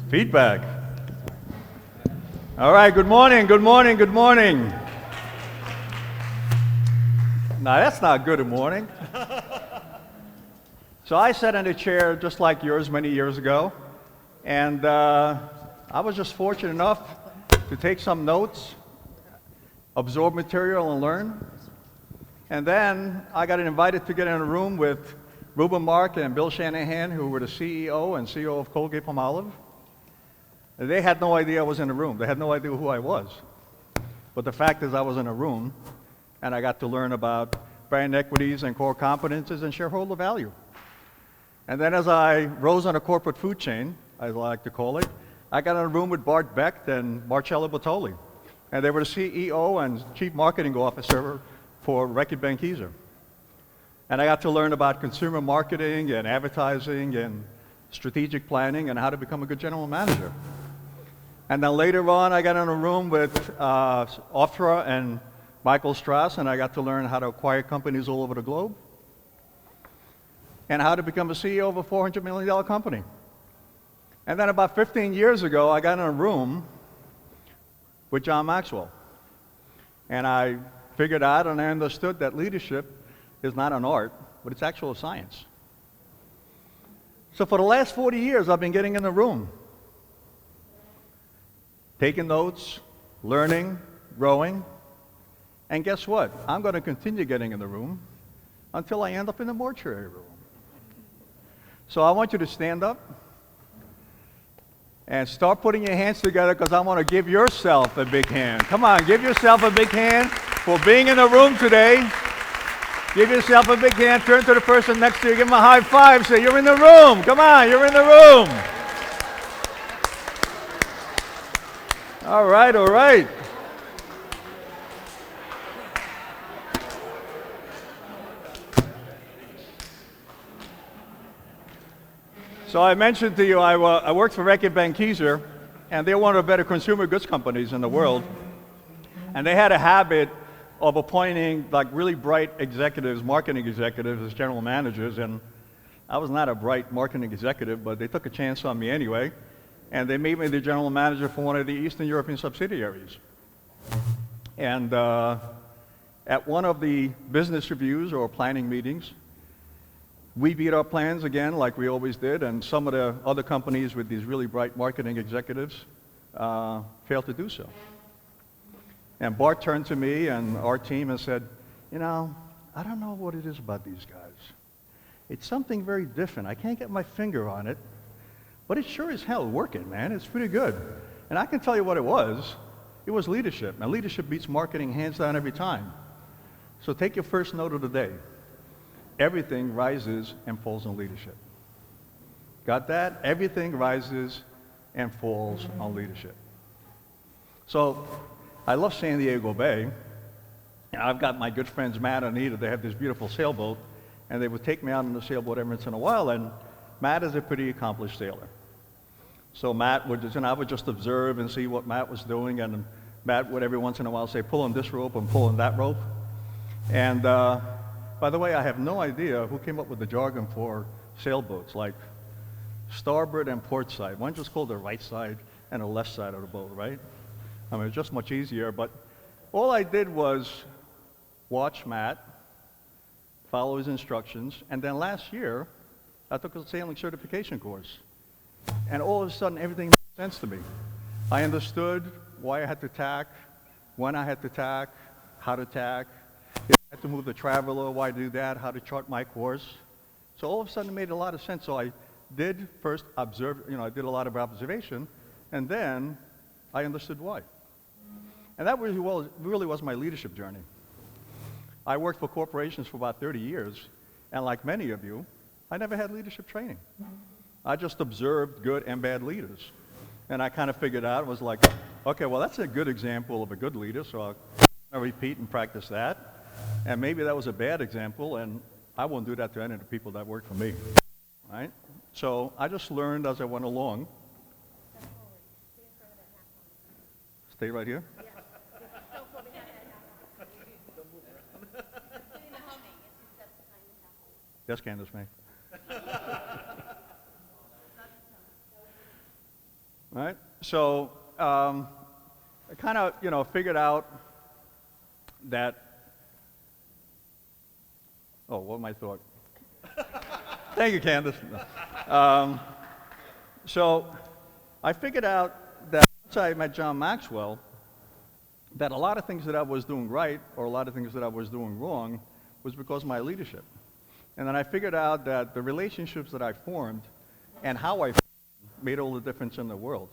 Feedback. All right, good morning, good morning, good morning. Now that's not good morning. So I sat in a chair just like yours many years ago, and I was just fortunate enough to take some notes, absorb material, and learn. And then I got invited to get in a room with Ruben Mark and Bill Shanahan, who were the CEO and CEO of Colgate-Palmolive. They had no idea I was in the room. They had no idea who I was. But the fact is I was in a room, and I got to learn about brand equities and core competencies and shareholder value. And then as I rose on a corporate food chain, I like to call it, I got in a room with Bart Becht and Marcello Bottoli. And they were the CEO and Chief Marketing Officer for Reckitt Benckiser. And I got to learn about consumer marketing and advertising and strategic planning and how to become a good general manager. And then later on, I got in a room with Ofra and Michael Strauss, and I got to learn how to acquire companies all over the globe and how to become a CEO of a $400 million company. And then about 15 years ago, I got in a room with John Maxwell. And I figured out and I understood that leadership is not an art, but it's actual science. So for the last 40 years, I've been getting in the room, taking notes, learning, growing, and guess what? I'm going to continue getting in the room until I end up in the mortuary room. So I want you to stand up and start putting your hands together because I want to give yourself a big hand. Come on, give yourself a big hand for being in the room today. Give yourself a big hand. Turn to the person next to you. Give them a high five. Say, you're in the room. Come on, you're in the room. All right, all right. So I mentioned to you I worked for Reckitt Benckiser, and they're one of the better consumer goods companies in the world. And they had a habit of appointing like really bright executives, marketing executives as general managers, and I was not a bright marketing executive, but they took a chance on me anyway, and they made me the general manager for one of the Eastern European subsidiaries. And at one of the business reviews or planning meetings, we beat our plans again like we always did, and some of the other companies with these really bright marketing executives failed to do so. And Bart turned to me and our team and said, you know, I don't know what it is about these guys. It's something very different. I can't get my finger on it, but it's sure as hell working, man. It's pretty good. And I can tell you what it was. It was leadership. And leadership beats marketing hands down every time. So take your first note of the day. Everything rises and falls on leadership. Got that? Everything rises and falls on leadership. So I love San Diego Bay. And I've got my good friends Matt and Anita. They have this beautiful sailboat, and they would take me out on the sailboat every once in a while. And Matt is a pretty accomplished sailor. So Matt would just, I would just observe and see what Matt was doing, and Matt would every once in a while say, pull on this rope and pull on that rope. And by the way, I have no idea who came up with the jargon for sailboats, like starboard and port side. One just called the right side and the left side of the boat, right? I mean, it's just much easier, but all I did was watch Matt, follow his instructions, and then last year, I took a sailing certification course. And all of a sudden, everything made sense to me. I understood why I had to tack, when I had to tack, how to tack, if I had to move the traveler, why do that, how to chart my course. So all of a sudden, it made a lot of sense. So I did first observe, I did a lot of observation, and then I understood why. And that really was my leadership journey. I worked for corporations for about 30 years, and like many of you, I never had leadership training. I just observed good and bad leaders. And I kind of figured out, was like, okay, well, that's a good example of a good leader, so I'll repeat and practice that. And maybe that was a bad example, and I won't do that to any of the people that work for me. Right? So I just learned as I went along. Stay right here? Yeah. Yes, Candace, May. right? So I kind of, figured out that, what my thought? Thank you, Candace. So I figured out that once I met John Maxwell, that a lot of things that I was doing right or a lot of things that I was doing wrong was because of my leadership. And then I figured out that the relationships that I formed and how I formed made all the difference in the world.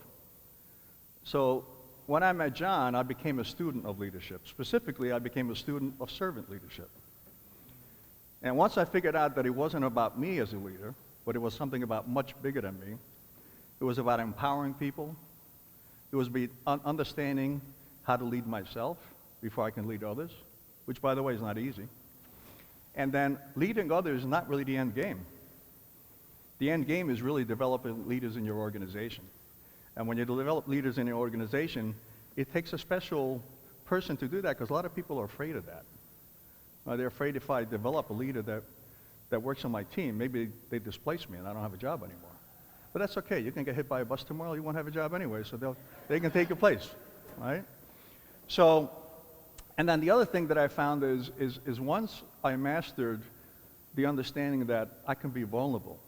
So when I met John, I became a student of leadership. Specifically, I became a student of servant leadership. And once I figured out that it wasn't about me as a leader, but it was something about much bigger than me, it was about empowering people. It was understanding how to lead myself before I can lead others, which, by the way, is not easy. And then leading others is not really the end game. The end game is really developing leaders in your organization. And when you develop leaders in your organization, it takes a special person to do that because a lot of people are afraid of that. They're afraid if I develop a leader that works on my team, maybe they displace me and I don't have a job anymore. But that's okay. You can get hit by a bus tomorrow, you won't have a job anyway, so they can take your place, right? So, and then the other thing that I found is once I mastered the understanding that I can be vulnerable,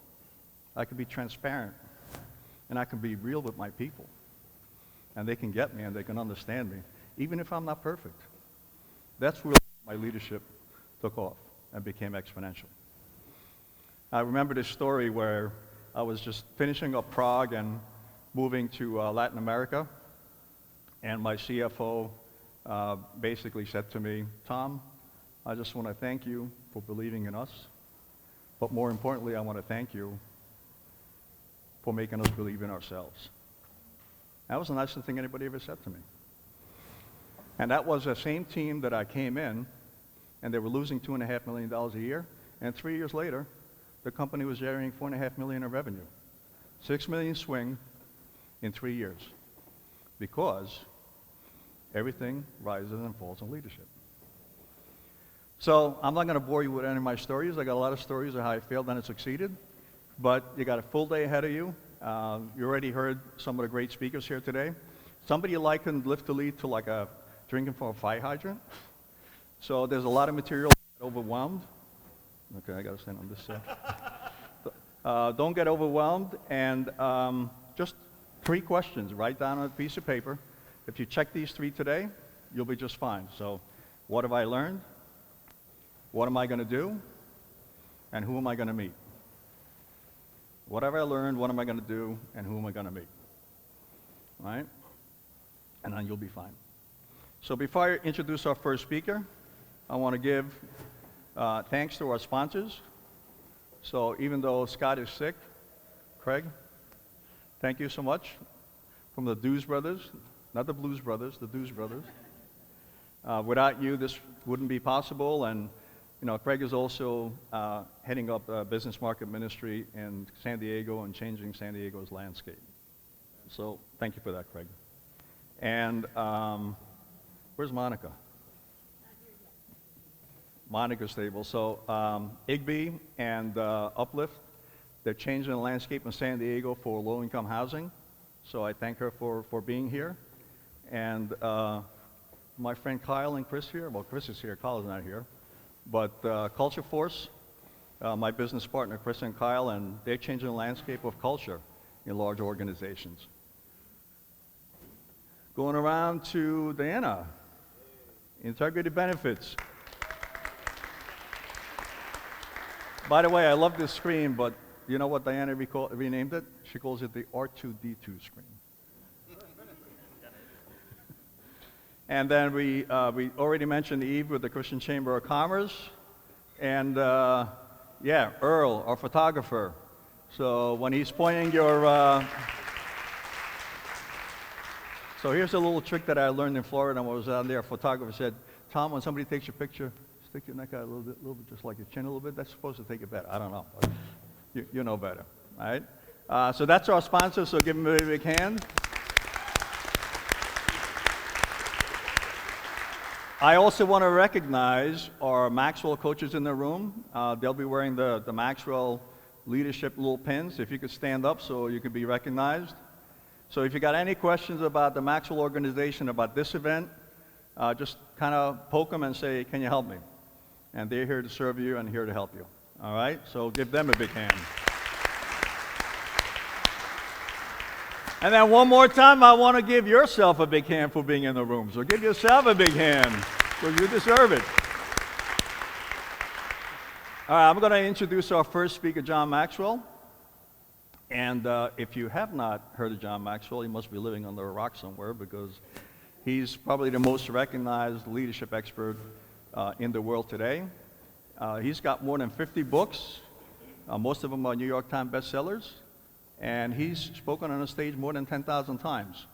I can be transparent, and I can be real with my people, and they can get me and they can understand me, even if I'm not perfect. That's where my leadership took off and became exponential. I remember this story where I was just finishing up Prague and moving to Latin America, and my CFO basically said to me, "Tom, I just want to thank you for believing in us, but more importantly, I want to thank you for making us believe in ourselves." That was the nicest thing anybody ever said to me. And that was the same team that I came in, and they were losing $2.5 million a year, and 3 years later, the company was generating $4.5 million in revenue. $6 million swing in 3 years, because everything rises and falls in leadership. So I'm not going to bore you with any of my stories. I got a lot of stories of how I failed and I succeeded, but you got a full day ahead of you. You already heard some of the great speakers here today. Somebody likened Live2Lead to like a drinking from a fire hydrant. So there's a lot of material. Overwhelmed. Okay, I got to stand on this side. Don't get overwhelmed, and just 3 questions. Write down on a piece of paper. If you check these 3 today, you'll be just fine. So, what have I learned? What am I going to do? And who am I going to meet? What have I learned? What am I going to do? And who am I going to meet? Right? And then you'll be fine. So before I introduce our first speaker, I want to give thanks to our sponsors. So even though Scott is sick, Craig, thank you so much. From the Dues Brothers, not the Blues Brothers, the Dues Brothers. Without you, this wouldn't be possible. And Craig is also heading up a business market ministry in San Diego and changing San Diego's landscape. So thank you for that, Craig. And where's Monica? Monica's stable. So IGBY and Uplift, they're changing the landscape in San Diego for low-income housing. So I thank her for being here. And my friend Kyle and Chris here, well, Chris is here, Kyle is not here. But Culture Force, my business partner, Chris and Kyle, and they're changing the landscape of culture in large organizations. Going around to Diana, Integrity Benefits. By the way, I love this screen, but you know what Diana renamed it? She calls it the R2D2 screen. And then we already mentioned Eve with the Christian Chamber of Commerce. And yeah, Earl, our photographer. So when he's pointing your... So here's a little trick that I learned in Florida when I was down there. A photographer said, Tom, when somebody takes your picture, stick your neck out a little bit, just like your chin a little bit. That's supposed to take it better. I don't know. You know better, all right? So that's our sponsor, so give them a big hand. I also want to recognize our Maxwell coaches in the room. They'll be wearing the Maxwell leadership little pins. If you could stand up so you could be recognized. So if you got any questions about the Maxwell organization, about this event, just kind of poke them and say, can you help me? And they're here to serve you and here to help you. All right? So give them a big hand. And then one more time, I want to give yourself a big hand for being in the room. So give yourself a big hand, because you deserve it. All right, I'm going to introduce our first speaker, John Maxwell. And if you have not heard of John Maxwell, you must be living under a rock somewhere, because he's probably the most recognized leadership expert in the world today. He's got more than 50 books. Most of them are New York Times bestsellers. And he's spoken on a stage more than 10,000 times.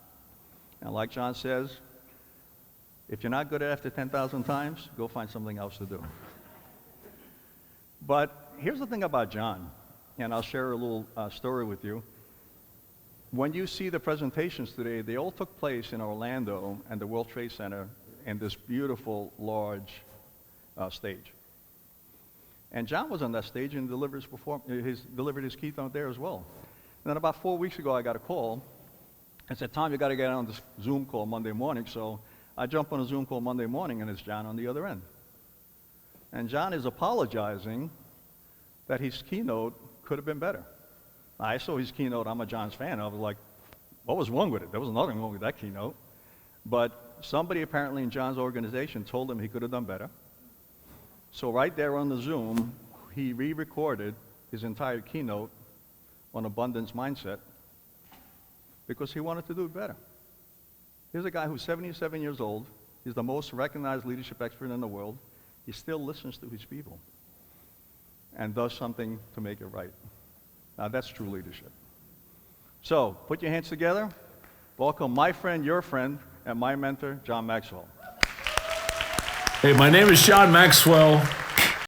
And like John says, if you're not good at it after 10,000 times, go find something else to do. But here's the thing about John, and I'll share a little story with you. When you see the presentations today, they all took place in Orlando and the World Trade Center in this beautiful, large stage. And John was on that stage and delivered his keynote there as well. And then about 4 weeks ago, I got a call and said, Tom, you got to get on this Zoom call Monday morning. So I jump on a Zoom call Monday morning, and it's John on the other end. And John is apologizing that his keynote could have been better. I saw his keynote. I'm a John's fan. I was like, what was wrong with it? There was nothing wrong with that keynote. But somebody apparently in John's organization told him he could have done better. So right there on the Zoom, he re-recorded his entire keynote on abundance mindset because he wanted to do it better. Here's a guy who's 77 years old. He's the most recognized leadership expert in the world. He still listens to his people and does something to make it right. Now that's true leadership. So put your hands together. Welcome my friend, your friend, and my mentor, John Maxwell. Hey, my name is John Maxwell.